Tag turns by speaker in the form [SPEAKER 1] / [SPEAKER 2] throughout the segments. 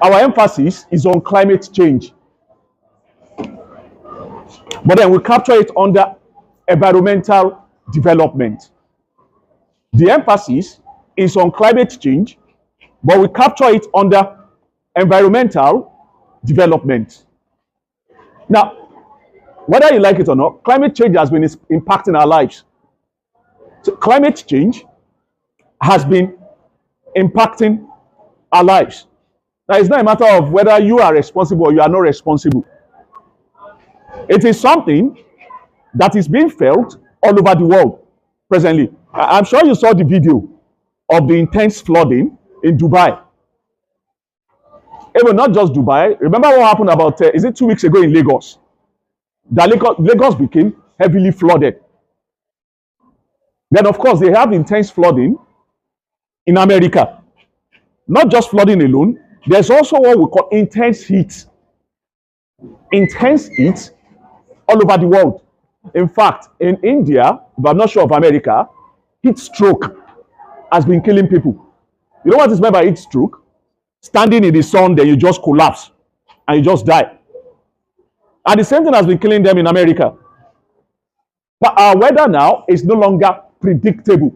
[SPEAKER 1] our emphasis is on climate change, but then we capture it under environmental development. The emphasis is on climate change, but we capture it under environmental development. Now, whether you like it or not, climate change has been impacting our lives. So climate change has been impacting our lives. Now, it's not a matter of whether you are responsible or you are not responsible. It is something that is being felt all over the world presently. I'm sure you saw the video of the intense flooding in Dubai. Even not just Dubai. Remember what happened about, is it 2 weeks ago in Lagos? That Lagos became heavily flooded. Then, of course, they have intense flooding in America. Not just flooding alone, there's also what we call intense heat. Intense heat all over the world. In fact, in India, but I'm not sure of America, heat stroke has been killing people. You know what is meant by heat stroke? Standing in the sun, then you just collapse and you just die. And the same thing has been killing them in America. But our weather now is no longer predictable.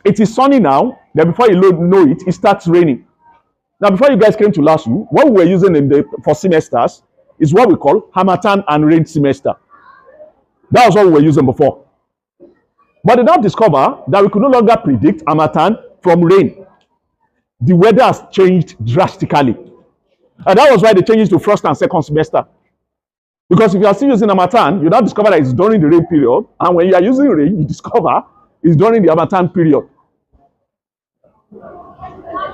[SPEAKER 1] It is sunny now, then before you know it, it starts raining. Now, before you guys came to LASU, what we were using for semesters is what we call Harmattan and rain semester. That was what we were using before. But they now discover that we could no longer predict Harmattan from rain. The weather has changed drastically. And that was why they changed it to first and second semester. Because if you are still using Harmattan, you now discover that it's during the rain period. And when you are using rain, you discover it's during the Harmattan period.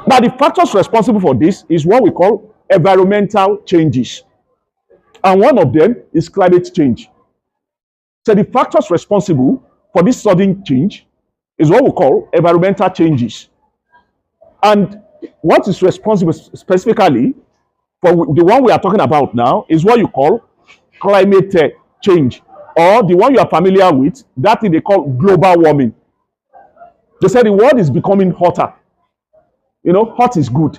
[SPEAKER 1] Now, the factors responsible for this is what we call environmental changes. And one of them is climate change. So the factors responsible for this sudden change is what we call environmental changes. And what is responsible specifically for the one we are talking about now is what you call climate change, or the one you are familiar with, that thing they call global warming. They say the world is becoming hotter. You know, hot is good.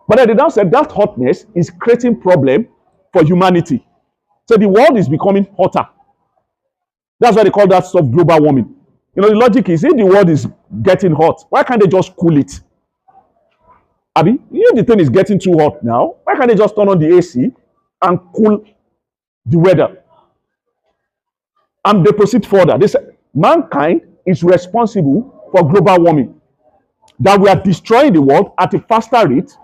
[SPEAKER 1] But then they now said that hotness is creating problem for humanity. So the world is becoming hotter. That's why they call that stuff global warming. You know, the logic is, if the world is getting hot, why can't they just cool it? Abi, if the thing is getting too hot now, why can't they just turn on the AC and cool the weather? And they proceed further. They say mankind is responsible for global warming. That we are destroying the world at a faster rate,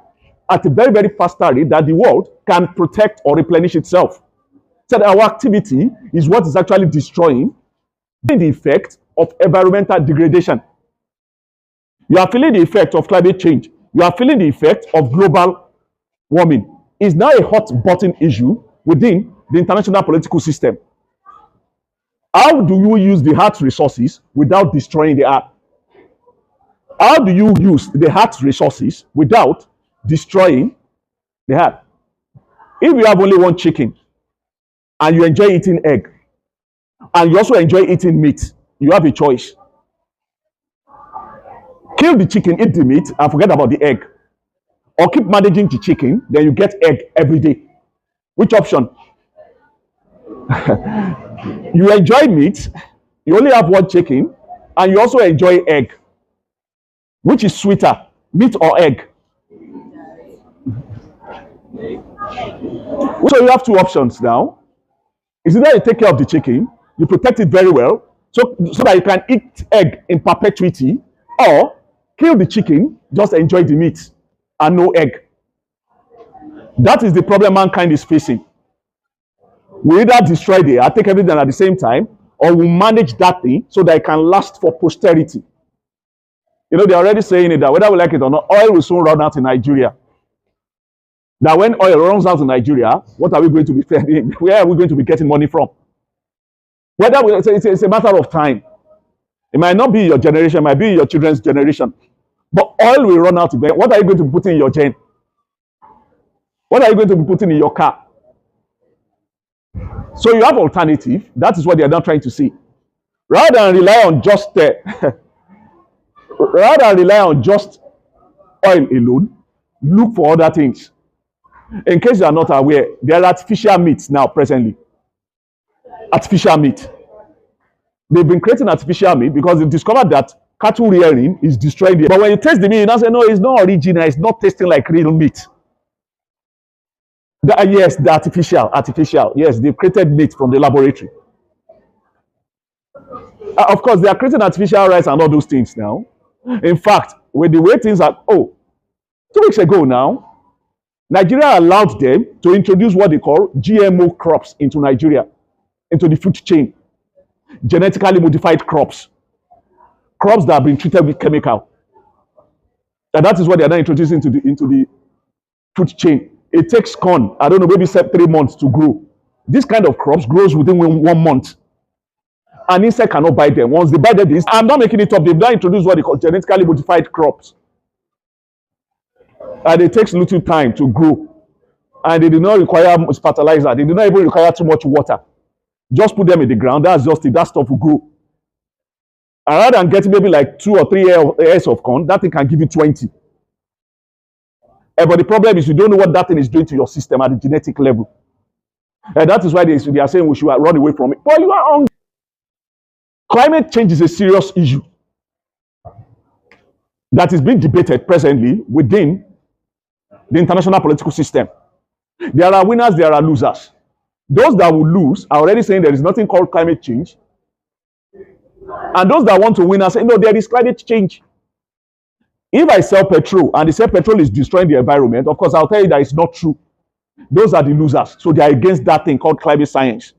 [SPEAKER 1] at a very, very faster rate, that the world can protect or replenish itself. So that our activity is what is actually destroying the effect of environmental degradation. You are feeling the effect of climate change. You are feeling the effect of global warming. It's now a hot button issue within the international political system. How do you use the Earth's resources without destroying the Earth? How do you use the Earth's resources without destroying the Earth? If you have only one chicken and you enjoy eating egg, and you also enjoy eating meat, you have a choice. Kill the chicken, eat the meat, and forget about the egg. Or keep managing the chicken, then you get egg every day. Which option? You enjoy meat, you only have one chicken, and you also enjoy egg. Which is sweeter, meat or egg? So you have two options now. Is either you take care of the chicken, you protect it very well, so that you can eat egg in perpetuity, or kill the chicken, just enjoy the meat and no egg. That is the problem mankind is facing. We either destroy the earth, take everything at the same time, or we manage that thing so that it can last for posterity. You know, they're already saying it that whether we like it or not, oil will soon run out in Nigeria. That when oil runs out in Nigeria, what are we going to be spending? Where are we going to be getting money from? Whether it's a matter of time. It might not be your generation, it might be your children's generation. But oil will run out. What are you going to be putting in your gen? What are you going to be putting in your car? So you have alternative. That is what they are now trying to see. Rather than rely on just oil alone, look for other things. In case you are not aware, there are artificial meats now presently. Artificial meat. They've been creating artificial meat because they've discovered that cattle rearing is destroying the. But when you taste the meat, you now say, no, it's not original. It's not tasting like real meat. Yes, the artificial. Yes, they've created meat from the laboratory. Of course, they are creating artificial rice and all those things now. In fact, with the way things are, 2 weeks ago now, Nigeria allowed them to introduce what they call GMO crops into Nigeria, into the food chain. Genetically modified crops that have been treated with chemical. And that is what they are now introducing into the food chain. It takes corn, I don't know, maybe 3 months to grow. This kind of crops grows within 1 month. An insect cannot bite them. Once they bite them, I'm not making it up. They've now introduced what they call genetically modified crops. And it takes little time to grow. And they do not require much fertilizer. They do not even require too much water. Just put them in the ground. That's just it. That stuff will grow. And rather than getting maybe like 2 or 3 ears of corn, that thing can give you 20. But the problem is you don't know what that thing is doing to your system at the genetic level. And that is why they are saying we should run away from it. But you are hungry. Climate change is a serious issue that is being debated presently within the international political system. There are winners, there are losers. Those that will lose are already saying there is nothing called climate change. And those that want to win are saying, no, there is climate change. If I sell petrol and they say petrol is destroying the environment, of course, I'll tell you that it's not true. Those are the losers. So they are against that thing called climate science.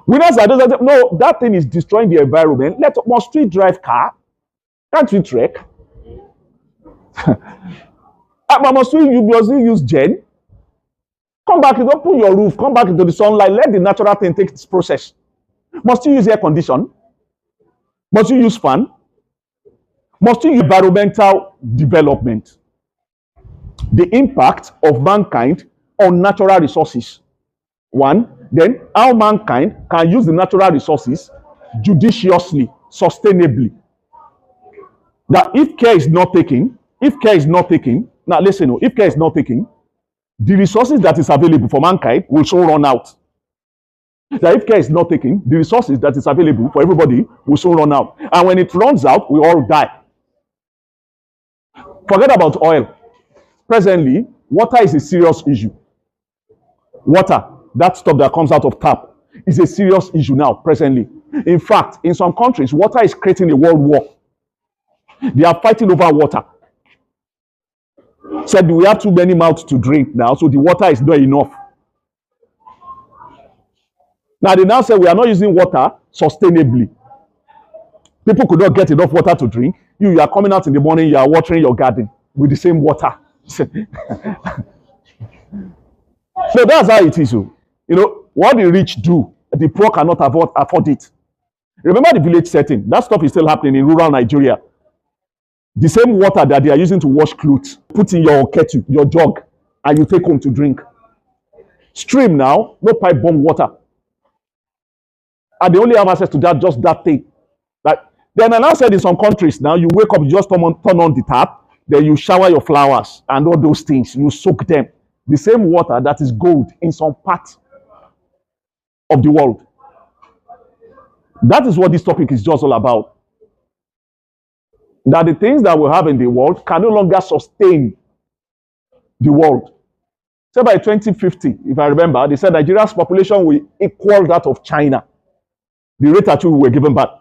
[SPEAKER 1] Winners are those that say, no, that thing is destroying the environment. Must we drive car? Can't we trek? Must we use gen? Come back, open your roof, come back into the sunlight, let the natural thing take its process. Must you use air condition? Must you use fan? Must you use environmental development? The impact of mankind on natural resources. 1, then how mankind can use the natural resources judiciously, sustainably. That if care is not taken, now listen, if care is not taken, the resources that is available for mankind will soon run out. That if care is not taken, the resources that is available for everybody will soon run out. And when it runs out, we all die. Forget about oil. Presently, water is a serious issue. Water, that stuff that comes out of tap, is a serious issue now, presently. In fact, in some countries, water is creating a world war. They are fighting over water. Said we have too many mouths to drink now, so the water is not enough. Now they now say we are not using water sustainably. People could not get enough water to drink. You are coming out in the morning, you are watering your garden with the same water. So that's how it is. You know, what the rich do, the poor cannot afford it. Remember the village setting. That stuff is still happening in rural Nigeria. The same water that they are using to wash clothes, put in your kettle, your jug, and you take home to drink. Stream now, no pipe bomb water. And they only have access to that, just that thing. Like, then I now said in some countries now, you wake up, you just turn on the tap, then you shower your flowers and all those things, you soak them. The same water that is gold in some part of the world. That is what this topic is just all about. That the things that we have in the world can no longer sustain the world. So by 2050, if I remember, they said Nigeria's population will equal that of China. The rate at which we were given birth.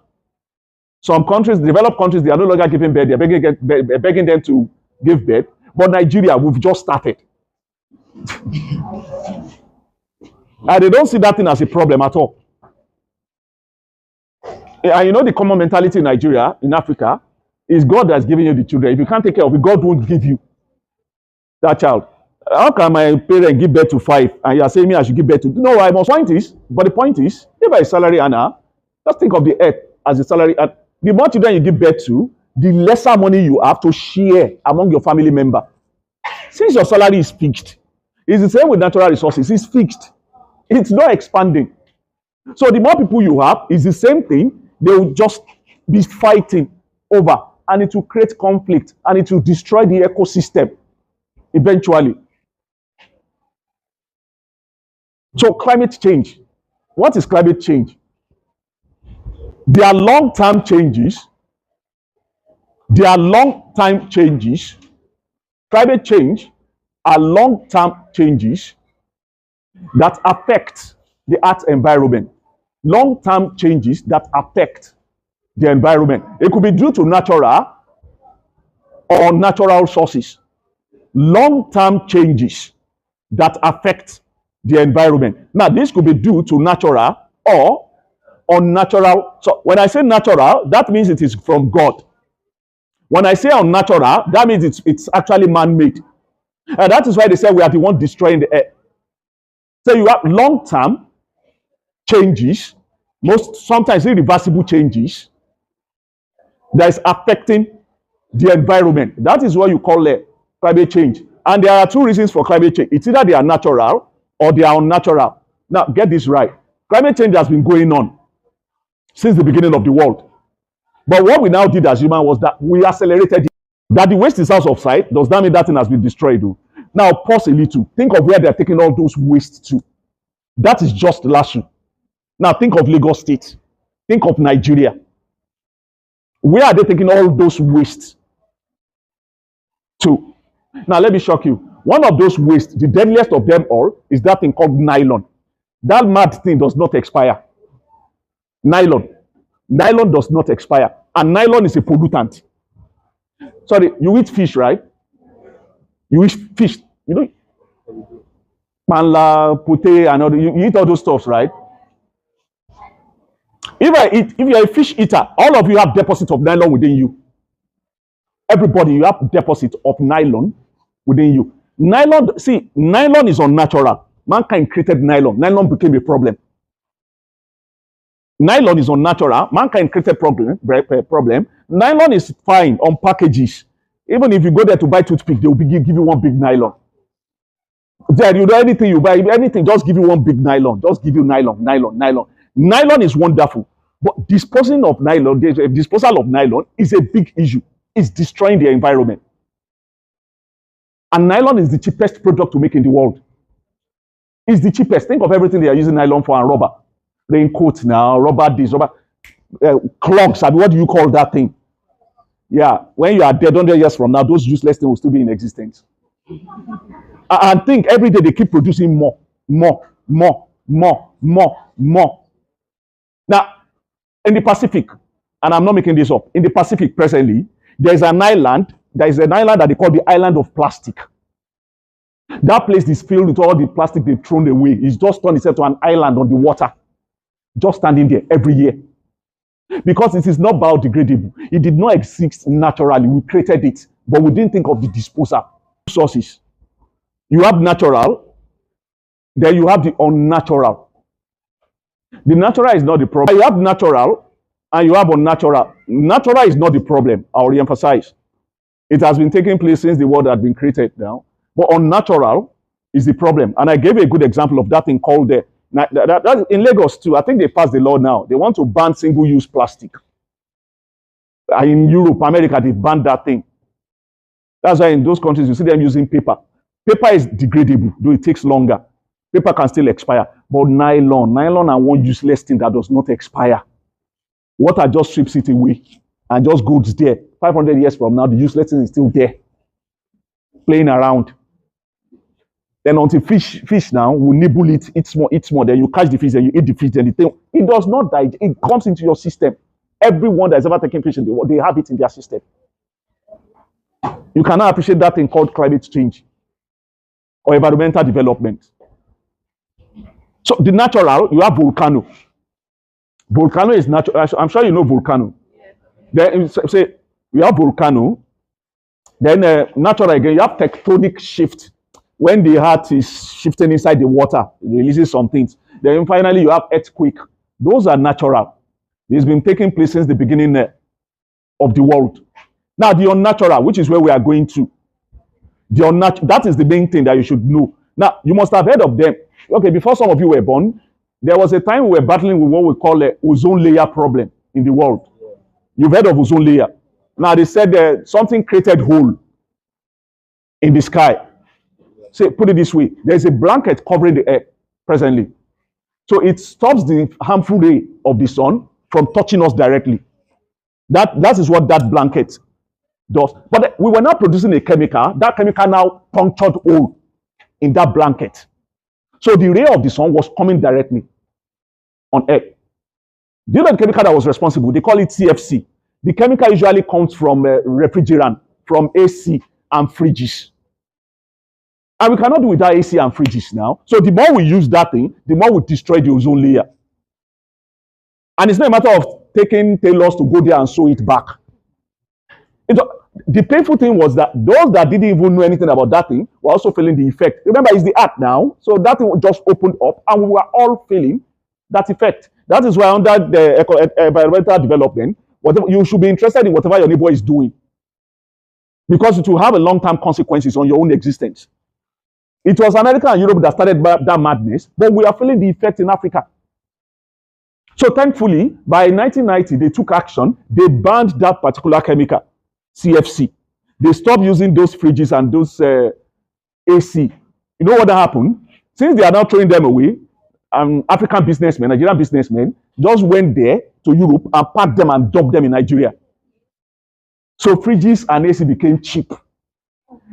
[SPEAKER 1] Some countries, developed countries, they are no longer giving birth. They are begging them to give birth. But Nigeria, we've just started. And they don't see that thing as a problem at all. And you know the common mentality in Nigeria, in Africa, is God that's giving you the children. If you can't take care of it, God won't give you that child. How can my parent give birth to 5 and you are saying me I should give birth to? No, I must point is, but the point is, if I salary earner, just think of the earth as a salary. The more children you give birth to, the lesser money you have to share among your family member. Since your salary is fixed, it's the same with natural resources. It's fixed. It's not expanding. So the more people you have, it's the same thing. They will just be fighting over, and it will create conflict, and it will destroy the ecosystem. eventually. So climate change. What is climate change? There are long-term changes. There are long-term changes. Climate change are long-term changes that affect the earth environment. Long-term changes that affect the environment. It could be due to natural or natural sources. Long-term changes that affect the environment. Now, this could be due to natural or unnatural. So when I say natural, that means it is from God. When I say unnatural, that means it's actually man-made. And that is why they say we are the one destroying the earth. So you have long-term changes, sometimes irreversible changes that is affecting the environment. That is what you call climate change. And there are two reasons for climate change. It's either they are natural or they are unnatural. Now, get this right. Climate change has been going on since the beginning of the world. But what we now did as humans was that we accelerated it. That the waste is out of sight, does that mean that thing has been destroyed? Now, pause a little. Think of where they're taking all those wastes to. That is just LASU. Now, think of Lagos State. Think of Nigeria. Where are they taking all those wastes to? Now, let me shock you. One of those wastes, the deadliest of them all, is that thing called nylon. That mad thing does not expire. Nylon. Nylon does not expire. And nylon is a pollutant. Sorry, you eat fish, right? You eat fish. You know, panla, pute, and all. You eat all those stuffs, right? If you're a fish eater, all of you have deposits of nylon within you. Everybody, you have deposit of nylon within you. Nylon, see, nylon is unnatural. Mankind created nylon. Nylon became a problem. Nylon is unnatural. Mankind created problem. Nylon is fine on packages. Even if you go there to buy toothpick, they will give you one big nylon. There, you know, anything you buy, anything, just give you one big nylon. Just give you nylon. Nylon is wonderful. But disposal of nylon is a big issue. It's destroying the environment. And nylon is the cheapest product to make in the world. It's the cheapest. Think of everything they are using nylon for, and rubber. Raincoats now, rubber this, rubber clogs. I mean, what do you call that thing? Yeah, when you are dead 100 years from now, those useless things will still be in existence. And think every day they keep producing more. Now, in the Pacific, and I'm not making this up, in the Pacific presently, there is an island that they call the island of plastic. That place is filled with all the plastic they've thrown away. It's just turned itself to an island on the water, just standing there every year. Because it is not biodegradable. It did not exist naturally. We created it, but we didn't think of the disposal sources. You have natural, then you have the unnatural. The natural is not the problem. You have natural and you have unnatural. Natural is not the problem, I'll reemphasize. It has been taking place since the world had been created now. But unnatural is the problem. And I gave a good example of that thing called that in Lagos too. I think they passed the law now. They want to ban single-use plastic. In Europe, America, they banned that thing. That's why in those countries, you see them using paper. Paper is degradable, though it takes longer. Paper can still expire. But nylon and one useless thing that does not expire. Water just strips it away and just goes there. 500 years from now, the useless thing is still there, playing around. Then until fish now will nibble it, eat more. Then you catch the fish, then you eat the fish, then the thing, it does not die. It comes into your system. Everyone that has ever taken fish in the world, they have it in their system. You cannot appreciate that thing called climate change or environmental development. So the natural, you have volcano. Volcano is natural. I'm sure you know volcano. Then say you have volcano. Then natural again, you have tectonic shift. When the earth is shifting inside the water, it releases some things. Then finally you have earthquake. Those are natural. It's been taking place since the beginning of the world. Now the unnatural, which is where we are going to. The unnatural, that is the main thing that you should know. Now you must have heard of them. Okay, before some of you were born, there was a time we were battling with what we call an ozone layer problem in the world. You've heard of ozone layer. Now they said something created hole in the sky. say, put it this way, there's a blanket covering the earth presently. So it stops the harmful ray of the sun from touching us directly. That is what that blanket does. But we were now producing a chemical. That chemical now punctured hole in that blanket. So the ray of the sun was coming directly on earth. Do you know the chemical that was responsible? They call it CFC. The chemical usually comes from refrigerant, from AC and fridges. And we cannot do without AC and fridges now. So the more we use that thing, the more we destroy the ozone layer. And it's not a matter of taking tailors to go there and sew it back. The painful thing was that those that didn't even know anything about that thing were also feeling the effect. Remember, it's the art now. So that thing just opened up and we were all feeling that effect. That is why under the environmental development, whatever, you should be interested in whatever your neighbor is doing. Because it will have a long-term consequences on your own existence. It was America and Europe that started that madness, but we are feeling the effect in Africa. So thankfully, by 1990, they took action. They banned that particular chemical, CFC. They stopped using those fridges and those AC. You know what happened? Since they are now throwing them away, African businessmen, Nigerian businessmen, just went there to Europe and packed them and dumped them in Nigeria. So fridges and AC became cheap.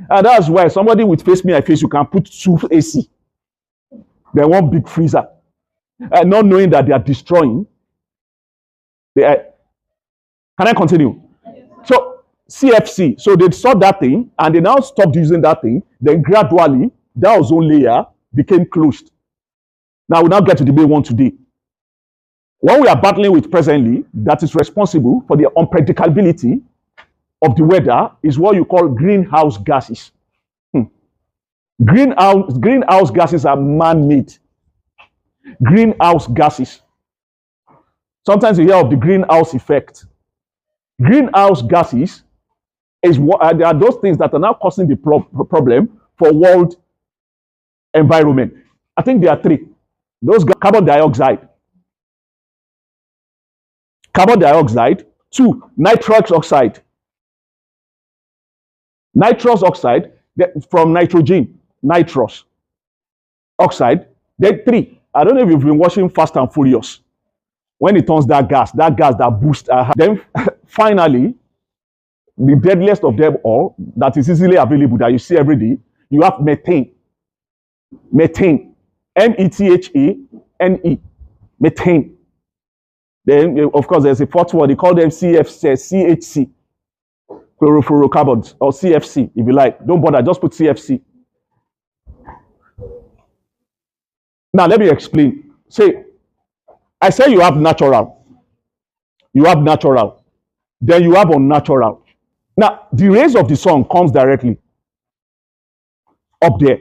[SPEAKER 1] And that's why somebody with face me, I face, you can put 2 AC. Then one big freezer. And not knowing that they are destroying. Can I continue? So CFC, so they saw that thing and they now stopped using that thing. Then gradually, that ozone layer became closed. Now we now get to the main one today. What we are battling with presently that is responsible for the unpredictability of the weather is what you call greenhouse gases. Greenhouse gases are man-made. Greenhouse gases. Sometimes you hear of the greenhouse effect. Greenhouse gases is what there are those things that are now causing the problem for world environment. I think there are 3. Those carbon dioxide. Carbon dioxide. 2, nitrous oxide. Nitrous oxide from nitrogen, nitrous oxide. Then 3, I don't know if you've been watching Fast and Furious. When it turns that gas that boosts. Then finally, the deadliest of them all, that is easily available, that you see every day, you have methane. Methane. METHANE. Methane. Then, of course, there's a 4th one. They call them CHC. Chlorofluorocarbons, or CFC, if you like. Don't bother, just put CFC. Now, let me explain. Say, I say you have natural. You have natural. Then you have unnatural. Now, the rays of the sun comes directly up there.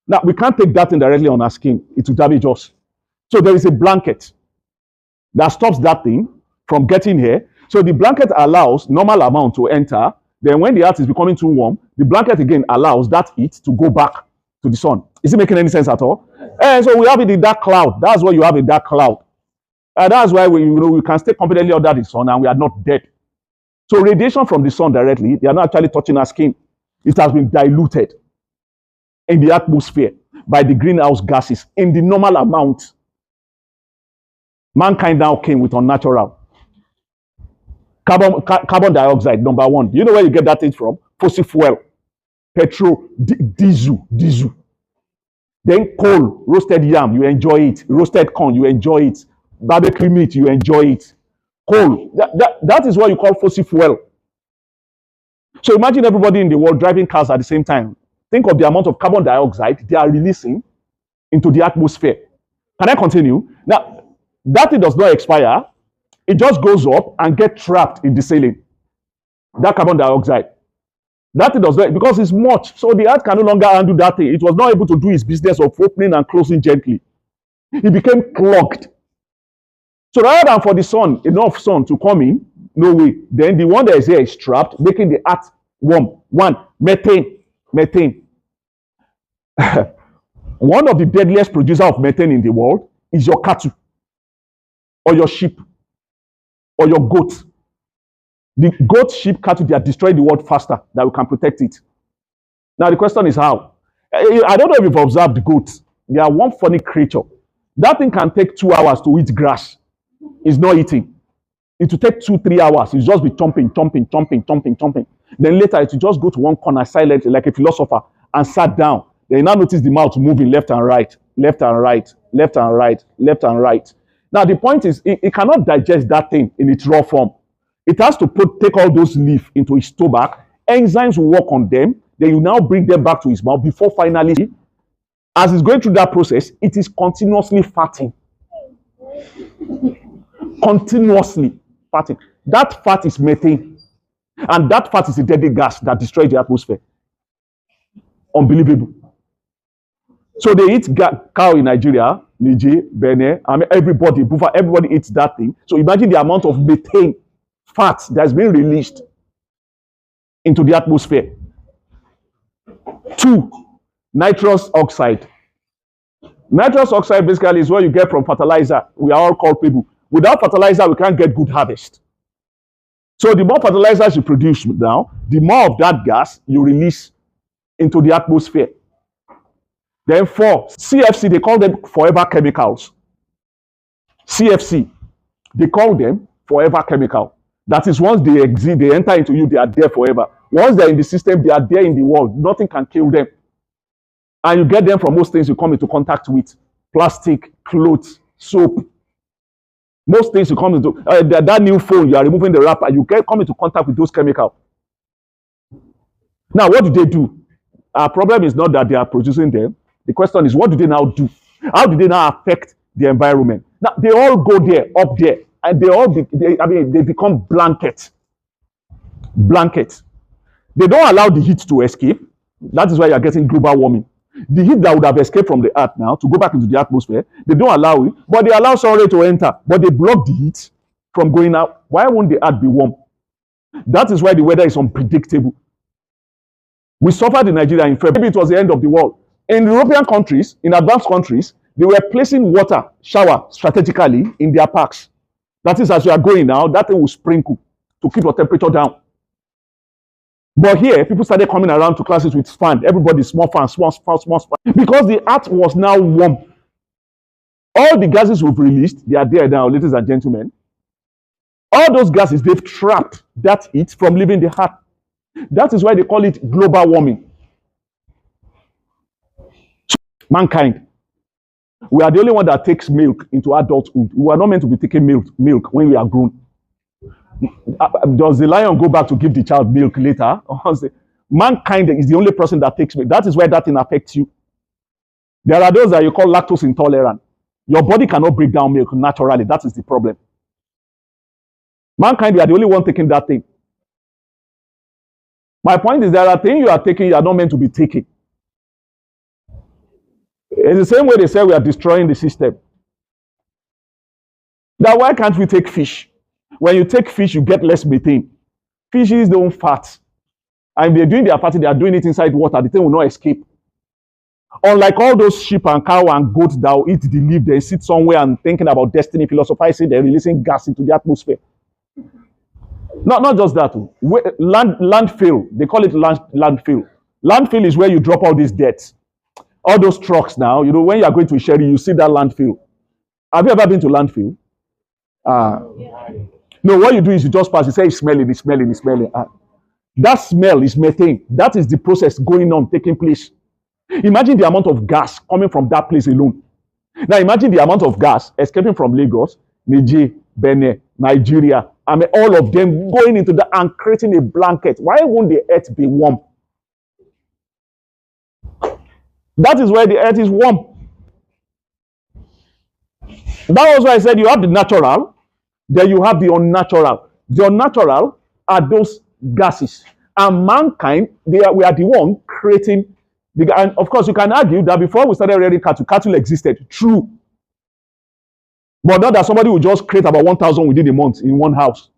[SPEAKER 1] Now, we can't take that indirectly on our skin. It will damage us. So there is a blanket that stops that thing from getting here. So the blanket allows normal amount to enter. Then when the earth is becoming too warm, the blanket again allows that heat to go back to the sun. Is it making any sense at all? And so we have it in dark cloud. That's why you have a dark cloud. And that's why we can stay confidently under the sun and we are not dead. So radiation from the sun directly, they are not actually touching our skin. It has been diluted in the atmosphere by the greenhouse gases in the normal amount. Mankind now came with unnatural. Carbon dioxide, number 1. Do you know where you get that thing from? Fossil fuel, petrol, diesel. Then coal, roasted yam, you enjoy it. Roasted corn, you enjoy it. Barbecue meat, you enjoy it. Coal, that is what you call fossil fuel. So imagine everybody in the world driving cars at the same time. Think of the amount of carbon dioxide they are releasing into the atmosphere. Can I continue? Now, that thing does not expire. It just goes up and gets trapped in the ceiling. That carbon dioxide. That thing does not, because it's much. So the earth can no longer handle that thing. It was not able to do its business of opening and closing gently. It became clogged. So rather than for the sun, enough sun to come in, no way. Then the one that is here is trapped, making the earth warm. 1, methane. Methane. One of the deadliest producers of methane in the world is your cattle, or your sheep, or your goat. The goat, sheep, cattle, they are destroying the world faster than we can protect it. Now the question is how? I don't know if you've observed goats. They are one funny creature. That thing can take 2 hours to eat grass. It's not eating. It will take 2, 3 hours. It's just be chomping, chomping, chomping, chomping, chomping. Then later it will just go to one corner silently, like a philosopher, and sat down. Then you now notice the mouth moving left and right, left and right, left and right, left and right. Now the point is, it cannot digest that thing in its raw form. It has to take all those leaves into its stomach. Enzymes will work on them. Then you now bring them back to his mouth before finally, as it's going through that process, it is continuously fatting. Continuously fatting. That fat is methane. And that fat is a deadly gas that destroys the atmosphere. Unbelievable. So they eat cow in Nigeria, Niger, Benin. I mean, everybody eats that thing. So imagine the amount of methane, fat that's been released into the atmosphere. 2, nitrous oxide. Nitrous oxide basically is what you get from fertilizer. We are all called people. Without fertilizer, we can't get good harvest. So the more fertilizers you produce now, the more of that gas you release into the atmosphere. Then 4, CFC, they call them forever chemicals. CFC, they call them forever chemical. That is, once they exist, they enter into you, they are there forever. Once they're in the system, they are there in the world. Nothing can kill them. And you get them from most things you come into contact with. Plastic, clothes, soap. Most things you come into, that new phone, you are removing the wrapper, you come into contact with those chemicals. Now, what do? Our problem is not that they are producing them. The question is, what do they now do? How do they now affect the environment? Now, they all go there, up there, and they become blankets. Blankets. They don't allow the heat to escape. That is why you are getting global warming. The heat that would have escaped from the earth now to go back into the atmosphere, they don't allow it, but they allow sun ray to enter, but they block the heat from going out. Why won't the earth be warm? That is why the weather is unpredictable. We suffered in Nigeria in February. Maybe it was the end of the world. In European countries, in advanced countries, they were placing water shower strategically in their parks. That is, as you are going now, that thing will sprinkle to keep your temperature down. But here, people started coming around to classes with fan. Everybody, small fan, small fan. Because the earth was now warm. All the gases we've released, they are there now, ladies and gentlemen. All those gases, they've trapped that heat from leaving the earth. That is why they call it global warming. Mankind, we are the only one that takes milk into adulthood. We are not meant to be taking milk when we are grown. Does the lion go back to give the child milk later? Mankind is the only person that takes milk. That is where that thing affects you. There are those that you call lactose intolerant. Your body cannot break down milk naturally. That is the problem. Mankind, we are the only one taking that thing. My point is, there are things you are taking you are not meant to be taking. It's the same way they say we are destroying the system. Now, why can't we take fish? When you take fish, you get less methane. Fishes don't fat. And if they're doing their fatting, they are doing it inside water. The thing will not escape. Unlike all those sheep and cow and goats that will eat the leaf, they sit somewhere and thinking about destiny, philosophizing, they're releasing gas into the atmosphere. Not just that. Landfill, they call it landfill. Landfill is where you drop all these debts. All those trucks now, you know, when you are going to Sherry, you see that landfill. Have you ever been to landfill? No, what you do is you just pass, you say it's smelling. That smell is methane. That is the process going on, taking place. Imagine the amount of gas coming from that place alone. Now imagine the amount of gas escaping from Lagos, Niger, Benin, Nigeria. I mean, all of them going into that and creating a blanket. Why won't the earth be warm? That is where the earth is warm. That was why I said you have the natural, then you have the unnatural. The unnatural are those gases. And mankind, we are the one creating. And of course, you can argue that before we started rearing cattle existed. True. But not that somebody will just create about 1,000 within a month in one house.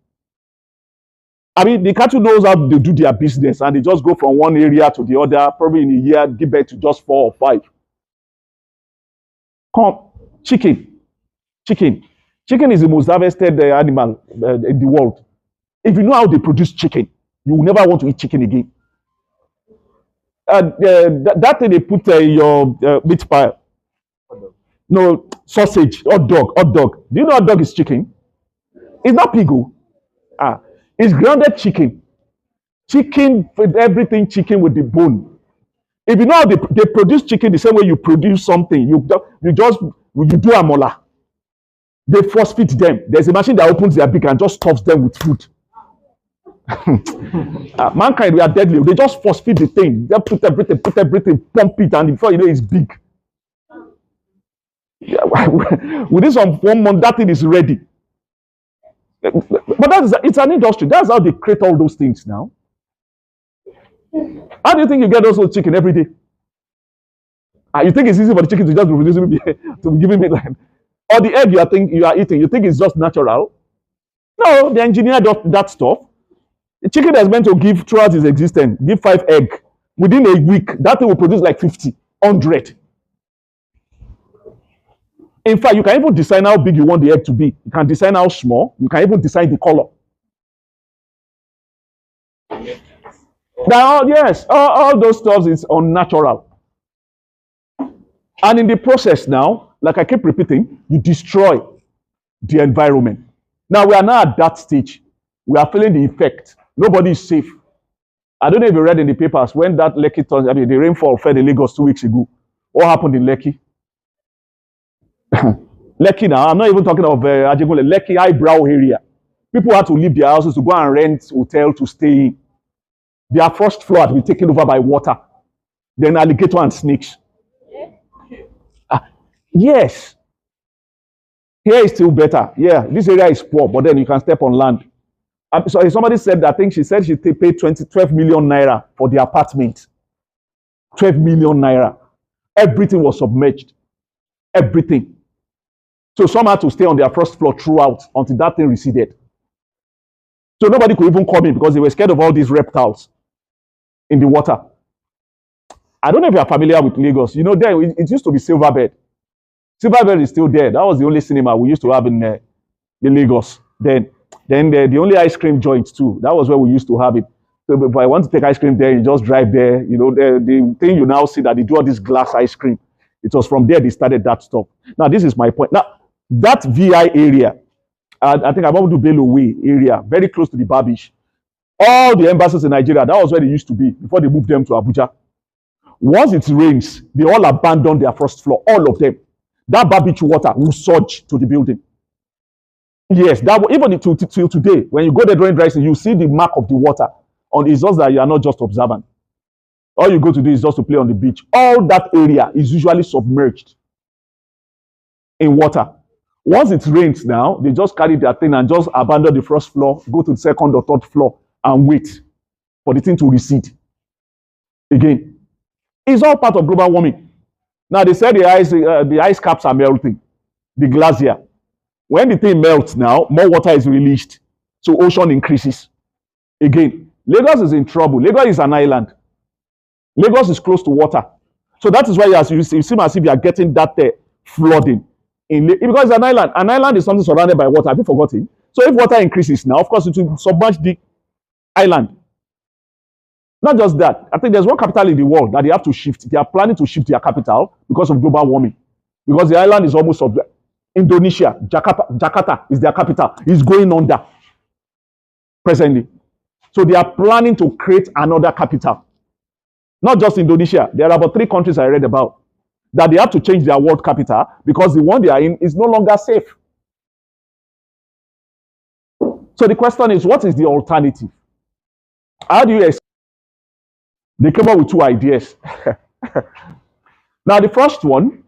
[SPEAKER 1] I mean, the cattle knows how they do their business, and they just go from one area to the other, probably in a year, give birth to just 4 or 5. Chicken. Chicken is the most harvested animal in the world. If you know how they produce chicken, you will never want to eat chicken again. that thing they put in your meat pie. No, sausage, hot dog, hot dog. Do you know hot dog is chicken? It's not pig. Oh. Ah, it's grounded chicken. Chicken with everything, chicken with the bone. If you know how they produce chicken the same way you produce something, you do amola. They force feed them. There's a machine that opens their beak and just stuffs them with food. Mankind, we are deadly. They just force feed the thing. They put everything, pump it, and before you know it's big. Yeah, within some 1 month, that thing is ready. But it's an industry. That's how they create all those things now. How do you think you get those chicken every day? You think it's easy for the chicken to just be producing to be giving me like, or the egg you are eating, you think it's just natural? No, they engineer that stuff. The chicken is meant to give throughout its existence, give 5 eggs. Within a week, that thing will produce like 50, 100. In fact, you can even design how big you want the egg to be. You can design how small. You can even design the color. Now, yes, all those stuff is unnatural. And in the process now, like I keep repeating, you destroy the environment. Now, we are now at that stage. We are feeling the effect. Nobody is safe. I don't know if you read in the papers when that Lekki, the rainfall fell in Lagos 2 weeks ago. What happened in Lekki? Lekki now, I'm not even talking of Ajegunle, Lekki highbrow area. People had to leave their houses to go and rent hotel to stay in. Their first floor had been taken over by water. Then alligator and snakes. Yes. Here is still better. Yeah, this area is poor, but then you can step on land. So somebody said that, I think she said she paid 12 million naira for the apartment. 12 million naira. Everything was submerged. Everything. So some had to stay on their first floor throughout until that thing receded. So nobody could even come in because they were scared of all these reptiles in the water. I don't know if you are familiar with Lagos. You know, there it used to be Silverbird. Silverbird is still there. That was the only cinema we used to have in Lagos. Then the only ice cream joint too. That was where we used to have it. So if I want to take ice cream there, you just drive there. You know, the thing you now see that they do all this glass ice cream. It was from there they started that stuff. Now, this is my point. Now, that VI area, I think Abamadu Bello Way area, very close to the Babish. All the embassies in Nigeria, that was where they used to be before they moved them to Abuja. Once it rains, they all abandon their first floor, all of them. That Babish water will surge to the building. Yes, that even till today, when you go there during dry season, you see the mark of the water. It's just that you are not just observant. All you go to do is just to play on the beach. All that area is usually submerged in water. Once it rains now, they just carry their thing and just abandon the first floor, go to the second or third floor and wait for the thing to recede. Again, it's all part of global warming. Now, they said the ice caps are melting, the glacier. When the thing melts now, more water is released. So ocean increases. Again, Lagos is in trouble. Lagos is an island. Lagos is close to water. So that is why you seem as if you are getting that flooding. Because it's an island. An island is something surrounded by water. Have you forgotten? So if water increases now, of course, it will submerge the island. Not just that. I think there's one capital in the world that they have to shift. They are planning to shift their capital because of global warming. Because the island is almost submerged. Indonesia, Jakarta is their capital. It's going under presently. So they are planning to create another capital. Not just Indonesia. There are about 3 countries I read about that they have to change their world capital because the one they are in is no longer safe. So the question is, what is the alternative? How do you explain? They came up with 2 ideas. Now, the first one,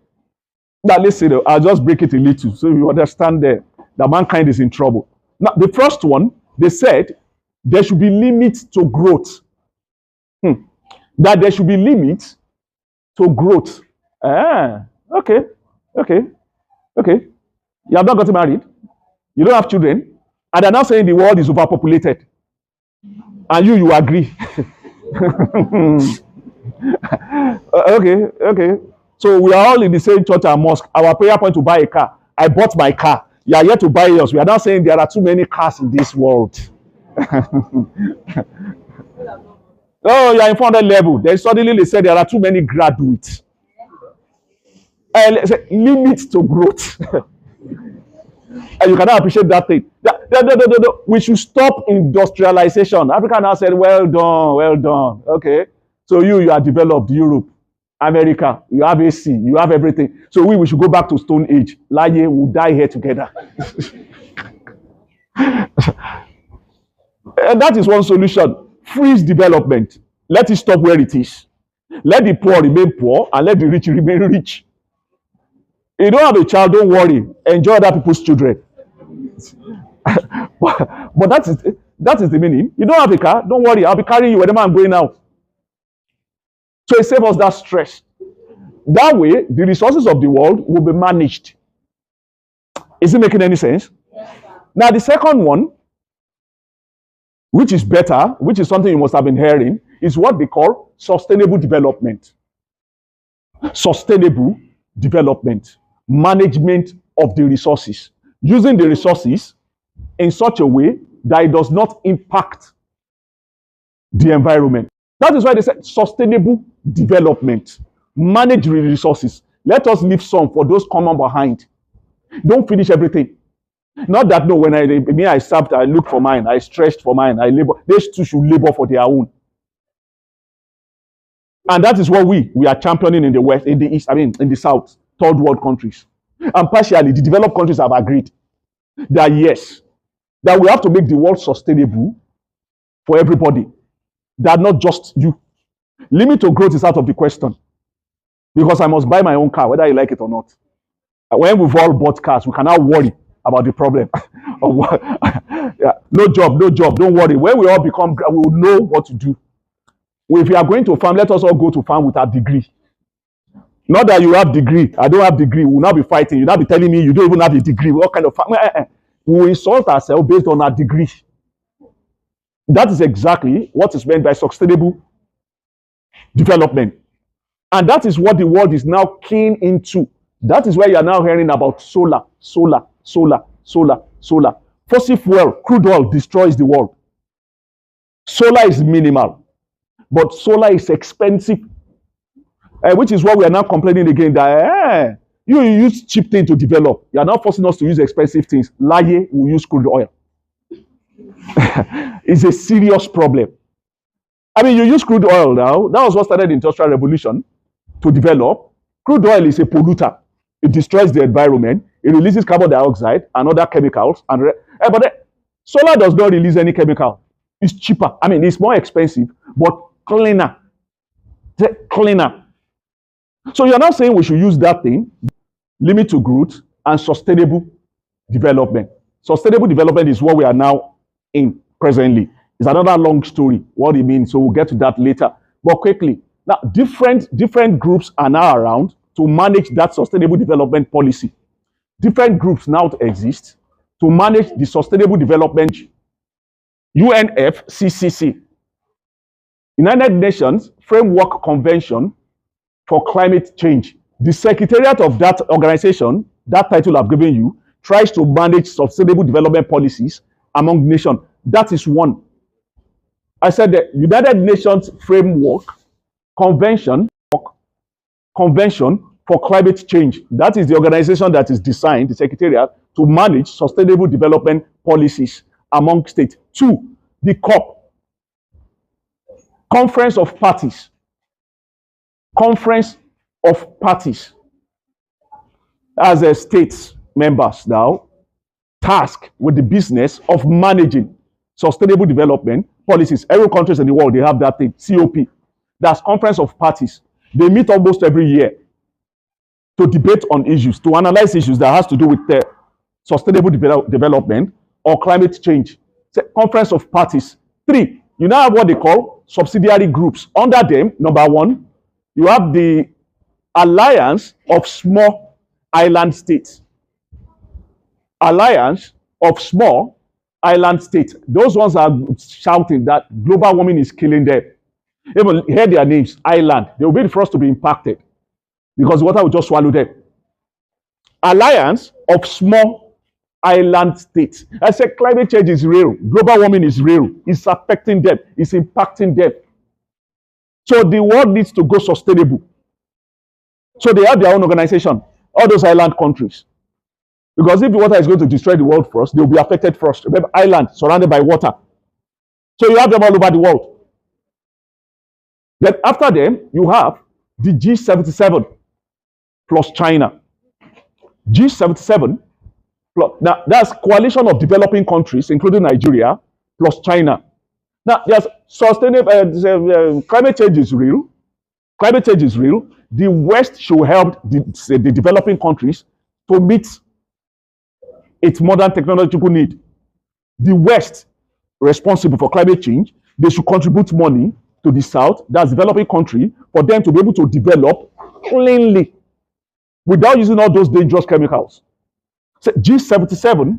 [SPEAKER 1] now listen, I'll just break it a little so you understand that mankind is in trouble. Now, the first one, they said there should be limits to growth. That there should be limits to growth. Okay. You have not gotten married. You don't have children. And they're now saying the world is overpopulated. And you agree. Okay. So we are all in the same church and mosque. Our prayer point to buy a car. I bought my car. You are yet to buy yours. We are now saying there are too many cars in this world. Oh, you are in 400 level. Then suddenly they said there are too many graduates. Limit to growth. And you cannot appreciate that thing. We should stop industrialization. Africa now said, well done, well done. Okay. So you are developed, Europe, America, you have AC, you have everything. So we should go back to Stone Age. Laye will die here together. And that is one solution. Freeze development. Let it stop where it is. Let the poor remain poor and let the rich remain rich. If you don't have a child, don't worry. Enjoy other people's children. but that is the meaning. You don't have a car, don't worry. I'll be carrying you whenever I'm going out. So it saves us that stress. That way, the resources of the world will be managed. Is it making any sense? Yes, now, the second one, which is better, which is something you must have been hearing, is what they call sustainable development. Sustainable development. Management of the resources. Using the resources in such a way that it does not impact the environment. That is why they said sustainable development. Manage the resources. Let us leave some for those coming behind. Don't finish everything. Not that no, when I served, I looked for mine, I stretched for mine, I labor. They too should labor for their own. And that is what we are championing in the West, in the East, in the South, third world countries. And partially, the developed countries have agreed that yes, that we have to make the world sustainable for everybody. That not just you. Limit to growth is out of the question. Because I must buy my own car, whether you like it or not. When we've all bought cars, we cannot worry about the problem. Yeah, no job, don't worry. When we all become, we will know what to do. If you are going to farm, let us all go to farm with our degree. Not that you have degree, I don't have degree. We will not be fighting. You'll not be telling me you don't even have a degree. What kind of farm? We will insult ourselves based on our degree. That is exactly what is meant by sustainable development. And that is what the world is now keen into. That is why you are now hearing about solar. Fossil fuel, crude oil destroys the world. Solar is minimal, but solar is expensive. Which is why we are now complaining again that you use cheap things to develop. You are now forcing us to use expensive things. Laye will use crude oil. It's a serious problem. You use crude oil now. That was what started the Industrial Revolution to develop. Crude oil is a polluter. It destroys the environment. It releases carbon dioxide and other chemicals. But solar does not release any chemical. It's cheaper. It's more expensive, but cleaner. Cleaner. So you're now saying we should use that thing, limit to growth, and sustainable development. Sustainable development is what we are now in presently. It's another long story, what it means. So we'll get to that later. But quickly, now different groups are now around to manage that sustainable development policy. Different groups now exist to manage the sustainable development. UNFCCC, United Nations Framework Convention for Climate Change. The secretariat of that organization, that title I've given you, tries to manage sustainable development policies among nations. That is one. I said the United Nations Framework Convention for Climate Change. That is the organization that is designed, the secretariat, to manage sustainable development policies among states. Two, the COP, Conference of Parties. Conference of Parties. As a states members now, tasked with the business of managing sustainable development policies. Every country in the world, they have that thing, COP. That's Conference of Parties. They meet almost every year to debate on issues, to analyze issues that has to do with sustainable development or climate change. Conference of Parties. Three, you now have what they call subsidiary groups. Under them, number one, you have the Alliance of Small Island States. Alliance of Small Island States. Those ones are shouting that global warming is killing them. Even hear their names, island. They will be the first to be impacted because water will just swallow them. Alliance of Small Island States. I said climate change is real. Global warming is real. It's affecting them. It's impacting them. So the world needs to go sustainable. So they have their own organization, all those island countries. Because if the water is going to destroy the world first, they will be affected first. Remember, island surrounded by water. So you have them all over the world. Then after them, you have the G77 plus China. G77 plus, now that's coalition of developing countries, including Nigeria, plus China. Now there's sustainable climate change is real. Climate change is real. The West should help the developing countries to meet its modern technological need. The West, responsible for climate change, they should contribute money to the South, that's developing country, for them to be able to develop cleanly without using all those dangerous chemicals. So G77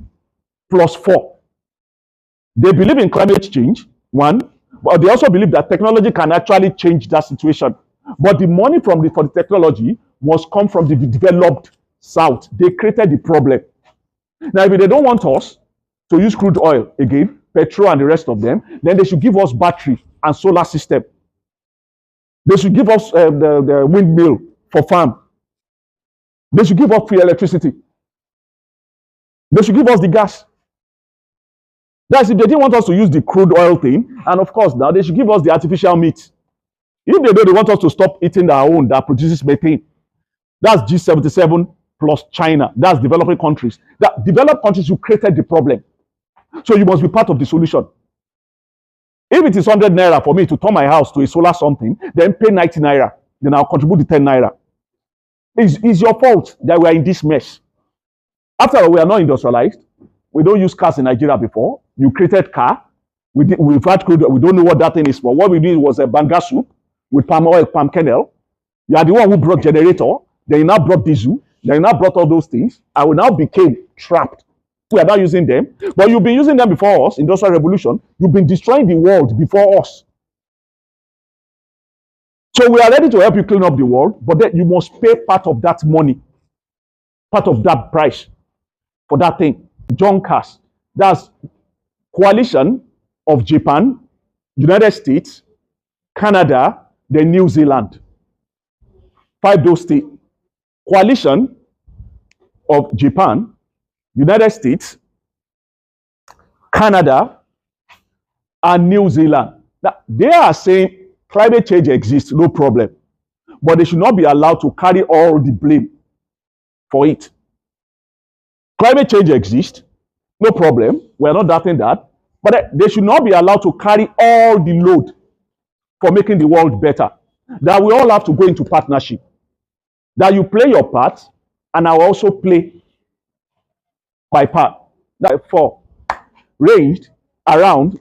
[SPEAKER 1] plus 4. They believe in climate change, one, but they also believe that technology can actually change that situation. But the money for the technology must come from the developed South. They created the problem. Now, if they don't want us to use crude oil again, petrol and the rest of them, then they should give us battery and solar system. They should give us the windmill for farm. They should give us free electricity. They should give us the gas. That's if they didn't want us to use the crude oil thing. And of course, now they should give us the artificial meat. If they do, they want us to stop eating our own that produces methane. That's G77 plus China. That's developing countries. That developed countries who created the problem. So you must be part of the solution. If it is 100 naira for me to turn my house to a solar something, then pay 90 naira. Then I'll contribute the 10 naira. It's your fault that we are in this mess. After all, we are not industrialized. We don't use cars in Nigeria before. You created car. We've had crude. We don't know what that thing is for. What we did was a banga soup with palm oil, palm kernel. You are the one who brought generator. Then you now brought diesel. Then you now brought all those things. I will now became trapped. We are not using them. But you've been using them before us, Industrial Revolution. You've been destroying the world before us. So we are ready to help you clean up the world, but then you must pay part of that money, part of that price for that thing. Junkers. That's coalition of Japan, United States, Canada, then New Zealand. 5 those states. Coalition of Japan, United States, Canada, and New Zealand. Now, they are saying climate change exists, no problem. But they should not be allowed to carry all the blame for it. Climate change exists, no problem. We're not doubting that. But they should not be allowed to carry all the load for making the world better. That we all have to go into partnership. That you play your part, and I will also play my part. Therefore, ranged around